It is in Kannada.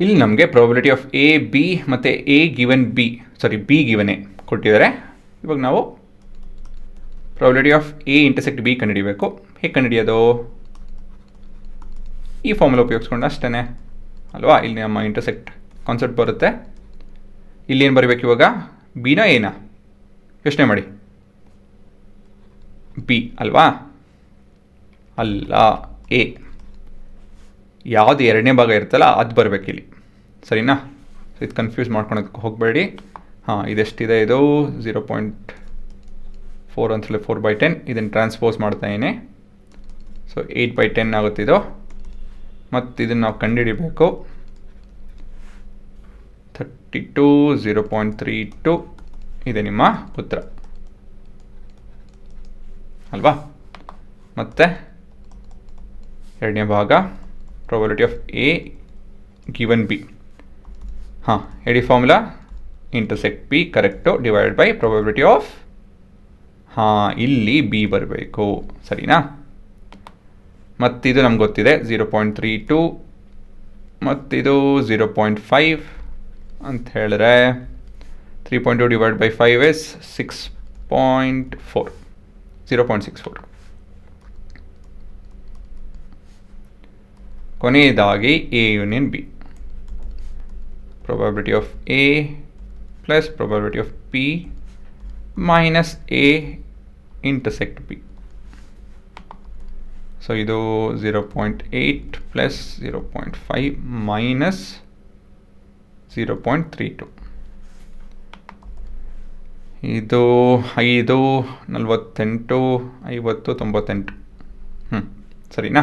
ಇಲ್ಲಿ ನಮಗೆ ಪ್ರಾಬಬಿಲಿಟಿ ಆಫ್ ಎ ಬಿ ಮತ್ತು A given B be given A ಕೊಟ್ಟಿದ್ದಾರೆ. ಇವಾಗ ನಾವು probability of A intersect B ಕಂಡುಹಿಡಿಯಬೇಕು. ಹೇಗೆ ಕಂಡುಹಿಡಿಯೋದು? ಈ ಫಾರ್ಮುಲಾ ಉಪಯೋಗಿಸ್ಕೊಂಡು ಅಷ್ಟೇ ಅಲ್ವಾ. ಇಲ್ಲಿ ನಮ್ಮ ಇಂಟರ್ಸೆಕ್ಟ್ ಕಾನ್ಸೆಪ್ಟ್ ಬರುತ್ತೆ. ಇಲ್ಲಿ ಏನು ಬರಬೇಕು ಇವಾಗ? ಬಿನ ಎನಾ? ಯೋಚನೆ ಮಾಡಿ. ಬಿ ಅಲ್ವಾ? ಅಲ್ಲ, ಎ. ಯಾವುದು ಎರಡನೇ ಭಾಗ ಇರುತ್ತಲ್ಲ ಅದು ಬರಬೇಕು ಇಲ್ಲಿ, ಸರಿನಾ? ಸೊ ಇದು ಕನ್ಫ್ಯೂಸ್ ಮಾಡ್ಕೊಳೋದಕ್ಕೆ ಹೋಗಬೇಡಿ. ಹಾಂ, ಇದೆಷ್ಟಿದೆ? ಇದು 0.4 ಅಂತಲೇ 4/10. ಇದನ್ನು ಟ್ರಾನ್ಸ್ಪೋಸ್ ಮಾಡ್ತಾಯಿನಿ. ಸೊ 8/10 ಆಗುತ್ತಿದ್ದು. ಮತ್ತು ಇದನ್ನು ನಾವು ಕಂಡುಹಿಡಿಬೇಕು. 32 0.32 ಇದೆ ನಿಮ್ಮ ಉತ್ತರ ಅಲ್ವಾ. ಮತ್ತು ಎರಡನೇ ಭಾಗ probability of A given B. ಹಾಂ, ಎಡಿ formula intersect B correct divided by probability of, ಹಾಂ ಇಲ್ಲಿ ಬಿ ಬರಬೇಕು, ಸರಿನಾ? ಮತ್ತಿದು ನಮ್ಗೆ ಗೊತ್ತಿದೆ 0.32 ಮತ್ತಿದು 0.5 ಅಂತ ಹೇಳಿದ್ರೆ 3.2 ಡಿವೈಡ್ ಬೈ 5 ಇಸ್ 6.4, 0.64. ಕೊನೆಯದಾಗಿ A union B. Probability of A plus probability of B minus A intersect B. So ಇದು 0.8 ಪ್ಲಸ್ 0.5 ಮೈನಸ್ 0.32. ಇದು 5 48 50 98. ಸರಿನಾ?